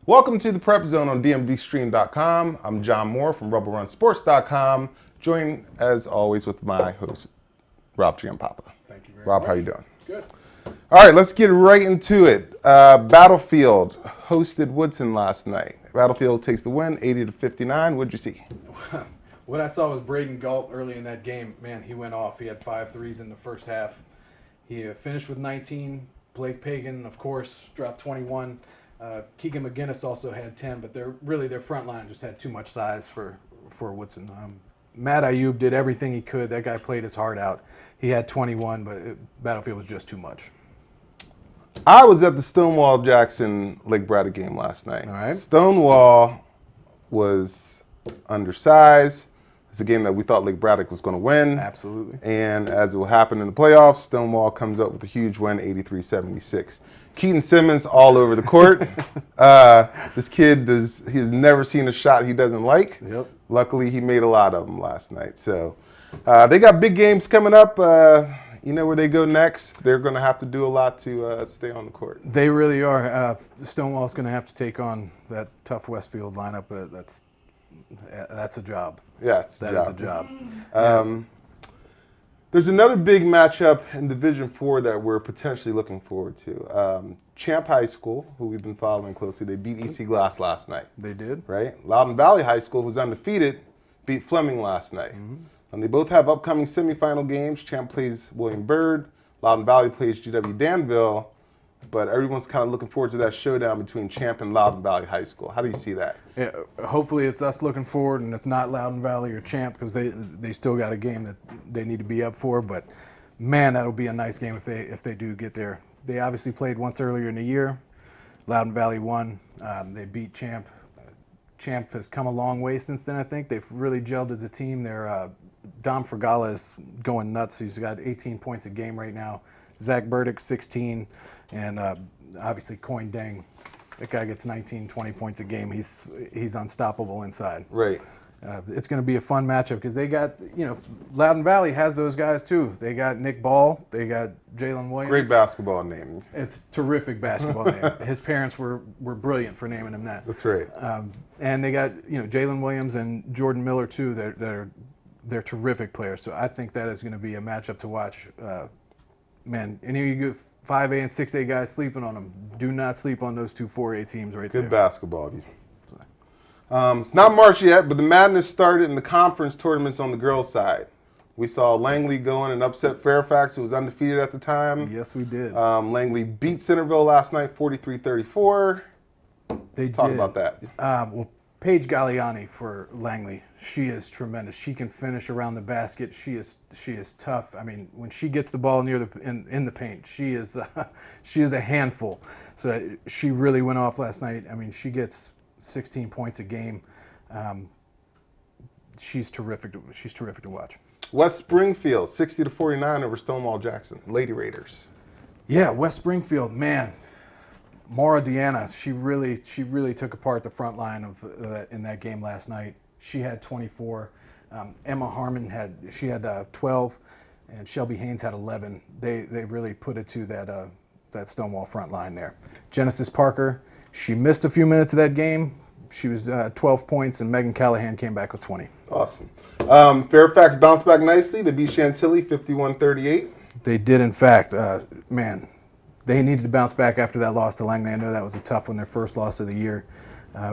Welcome to the PrepZone on DMVSTREAM.com. I'm John Moore from RubbleRunSports.com, joined as always with my host, Rob Giampapa. Thank you very much. Rob, how you doing? Good. All right, let's get right into it. Battlefield hosted Woodson last night. Battlefield takes the win, 80-59. What'd you see? What I saw was Braden Galt early in that game. Man, he went off. He had 5 threes in the first half. He finished with 19. Blake Pagan, of course, dropped 21. Keegan McGinnis also had 10, but their front line just had too much size for Woodson. Matt Ayub did everything he could. That guy played his heart out. He had 21, but Battlefield was just too much. I was at the Stonewall Jackson Lake Braddock game last night. All right. Stonewall was undersized. It's a game that we thought Lake Braddock was going to win. Absolutely. And as it will happen in the playoffs, Stonewall comes up with a huge win, 83-76. Keaton Simmons all over the court. This kid he's never seen a shot he doesn't like. Yep. Luckily, he made a lot of them last night. So they got big games coming up. You know where they go next. They're going to have to do a lot to stay on the court. They really are. Stonewall's going to have to take on that tough Westfield lineup. That's a job. Yeah, that is a job. There's another big matchup in Division 4 that we're potentially looking forward to. Champ High School, who we've been following closely, they beat EC Glass last night. They did. Right? Loudoun Valley High School, who's undefeated, beat Fleming last night. Mm-hmm. And they both have upcoming semifinal games. Champ plays William Byrd. Loudoun Valley plays GW Danville. But everyone's kind of looking forward to that showdown between Champ and Loudoun Valley High School. How do you see that? Yeah, hopefully it's us looking forward and it's not Loudoun Valley or Champ because they still got a game that they need to be up for. But man, that'll be a nice game if they do get there. They obviously played once earlier in the year. Loudoun Valley won. They beat Champ. Champ has come a long way since then, I think. They've really gelled as a team. Dom Fragala is going nuts. He's got 18 points a game right now. Zach Burdick, 16. And obviously Coin Deng. That guy gets 19, 20 points a game. He's unstoppable inside. Right. It's going to be a fun matchup because they got, Loudoun Valley has those guys too. They got Nick Ball. They got Jalen Williams. Great basketball name. It's a terrific basketball name. His parents were brilliant for naming him that. That's right. And they got, Jalen Williams and Jordan Miller too. They're terrific players. So I think that is going to be a matchup to watch. Man, any of you 5A and 6A guys sleeping on them, do not sleep on those two 4A teams right there. Good basketball. It's not March yet, but the madness started in the conference tournaments on the girls' side. We saw Langley go in and upset Fairfax, who was undefeated at the time. Yes, we did. Langley beat Centerville last night, 43-34. They Talk did. about that. Well, Paige Galliani for Langley, she is tremendous. She can finish around the basket. She is tough. I mean, when she gets the ball near in the paint, she is a handful. So she really went off last night. I mean, she gets 16 points a game. She's terrific to watch. West Springfield, 60-49 over Stonewall Jackson. Lady Raiders. Yeah, West Springfield, man. Maura Deanna, she really took apart the front line in that game last night. She had 24. Emma Harmon had 12, and Shelby Haynes had 11. They really put it to that Stonewall front line there. Genesis Parker, she missed a few minutes of that game. She was 12 points, and Megan Callahan came back with 20. Awesome. Fairfax bounced back nicely. They beat Chantilly 51-38. They did, in fact. Man, they needed to bounce back after that loss to Langley. I know that was a tough one, their first loss of the year.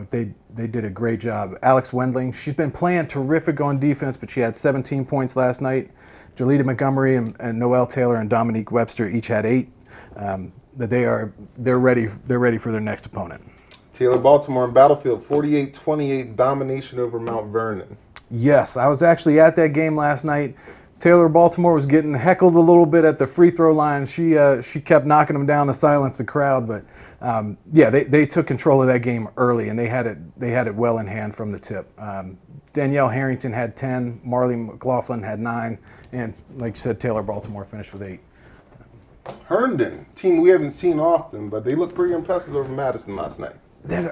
They did a great job. Alex Wendling, she's been playing terrific on defense, but she had 17 points last night. Jolita Montgomery and Noelle Taylor and Dominique Webster each had 8. They're ready for their next opponent. Taylor Baltimore and Battlefield, 48-28 domination over Mount Vernon. Yes, I was actually at that game last night. Taylor Baltimore was getting heckled a little bit at the free throw line. She kept knocking them down to silence the crowd, but they took control of that game early, and they had it well in hand from the tip. Danielle Harrington had 10, Marley McLaughlin had 9, and like you said, Taylor Baltimore finished with 8. Herndon, team we haven't seen often, but they looked pretty impressive over Madison last night.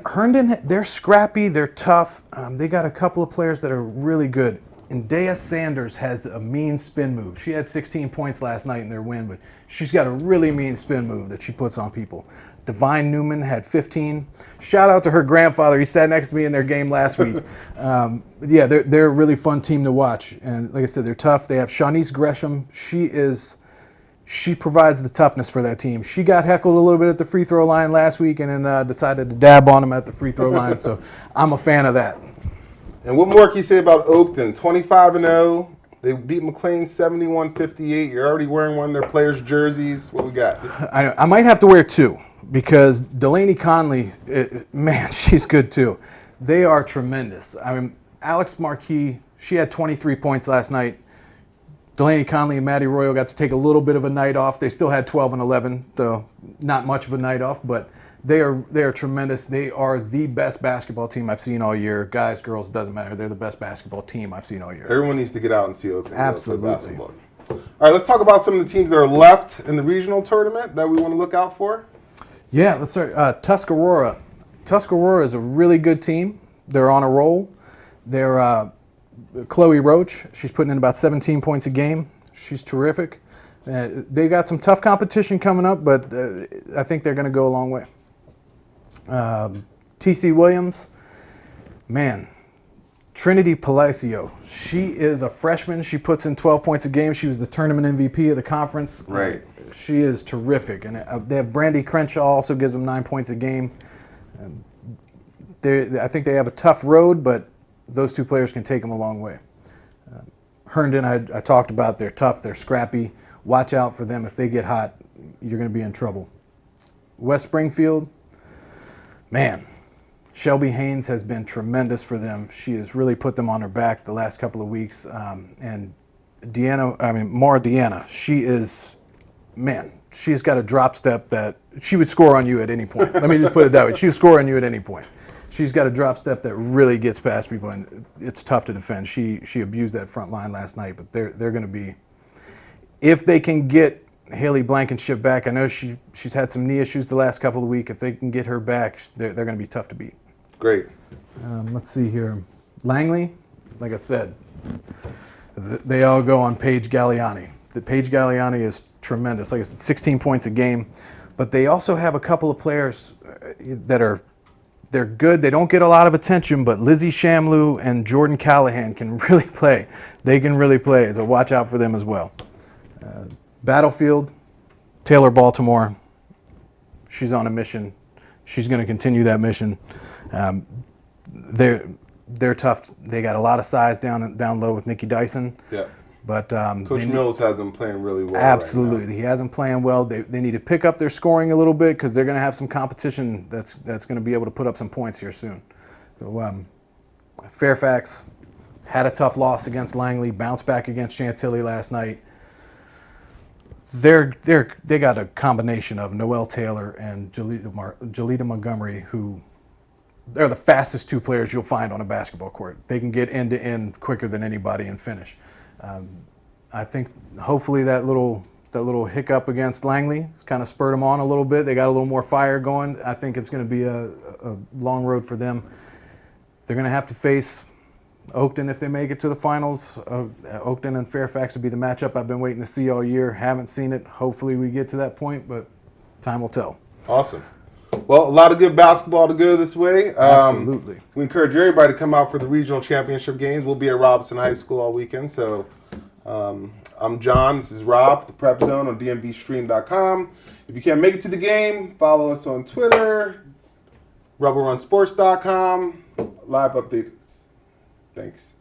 Herndon, they're scrappy, they're tough. They got a couple of players that are really good. And Dea Sanders has a mean spin move. She had 16 points last night in their win, but she's got a really mean spin move that she puts on people. Divine Newman had 15. Shout out to her grandfather. He sat next to me in their game last week. Yeah, they're a really fun team to watch. And like I said, they're tough. They have Shawnice Gresham. She provides the toughness for that team. She got heckled a little bit at the free throw line last week and then decided to dab on them at the free throw line. So I'm a fan of that. And what more can you say about Oakton? 25-0. They beat McLean 71-58. You're already wearing one of their players' jerseys. What we got? I might have to wear two because Delaney Conley, man, she's good too. They are tremendous. I mean, Alex Marquis, she had 23 points last night. Delaney Conley and Maddie Royal got to take a little bit of a night off. They still had 12 and 11, though not much of a night off, but they are tremendous. They are the best basketball team I've seen all year. Guys, girls, doesn't matter. They're the best basketball team I've seen all year. Everyone needs to get out and see Oakton. Absolutely. Basketball. All right, let's talk about some of the teams that are left in the regional tournament that we want to look out for. Yeah, let's start. Tuscarora. Tuscarora is a really good team. They're on a roll. They're Chloe Roach. She's putting in about 17 points a game. She's terrific. They got some tough competition coming up, but I think they're going to go a long way. T.C. Williams, man, Trinity Palacio. She is a freshman. She puts in 12 points a game. She was the tournament MVP of the conference. Right. She is terrific. And they have Brandy Crenshaw, also gives them 9 points a game. I think they have a tough road, but those two players can take them a long way. Herndon, I talked about. They're tough. They're scrappy. Watch out for them. If they get hot, you're going to be in trouble. West Springfield, man, Shelby Haynes has been tremendous for them. She has really put them on her back the last couple of weeks. And Maura Deanna, she's got a drop step that she would score on you at any point. Let me just put it that way. She would score on you at any point. She's got a drop step that really gets past people, and it's tough to defend. She abused that front line last night, but they're going to be, if they can get Haley Blankenship back. I know she's had some knee issues the last couple of weeks. If they can get her back, they're going to be tough to beat. Great. Let's see here. Langley, like I said, they all go on Paige Galliani. The Paige Galliani is tremendous. Like I said, 16 points a game. But they also have a couple of players they're good. They don't get a lot of attention, but Lizzie Shamloo and Jordan Callahan can really play. They can really play, so watch out for them as well. Battlefield, Taylor Baltimore, she's on a mission. She's going to continue that mission. They're tough. They got a lot of size down low with Nikki Dyson. Yeah. But Coach Mills has them playing really well. Absolutely. Right now. He has them playing well. They need to pick up their scoring a little bit because they're going to have some competition that's going to be able to put up some points here soon. So, Fairfax had a tough loss against Langley, bounced back against Chantilly last night. They got a combination of Noelle Taylor and Jalita Montgomery, who they're the fastest two players you'll find on a basketball court. They can get end to end quicker than anybody and finish. I think hopefully that little hiccup against Langley kind of spurred them on a little bit. They got a little more fire going. I think it's going to be a long road for them. They're going to have to face Oakton if they make it to the finals. Oakton and Fairfax would be the matchup I've been waiting to see all year. Haven't seen it. Hopefully we get to that point, but time will tell. Awesome. Well, a lot of good basketball to go this way. Absolutely. We encourage everybody to come out for the regional championship games. We'll be at Robinson High School all weekend. So I'm John. This is Rob, the PrepZone on DMVSTREAM.COM. If you can't make it to the game, follow us on Twitter, RebelRunSports.com. Live updates. Thanks.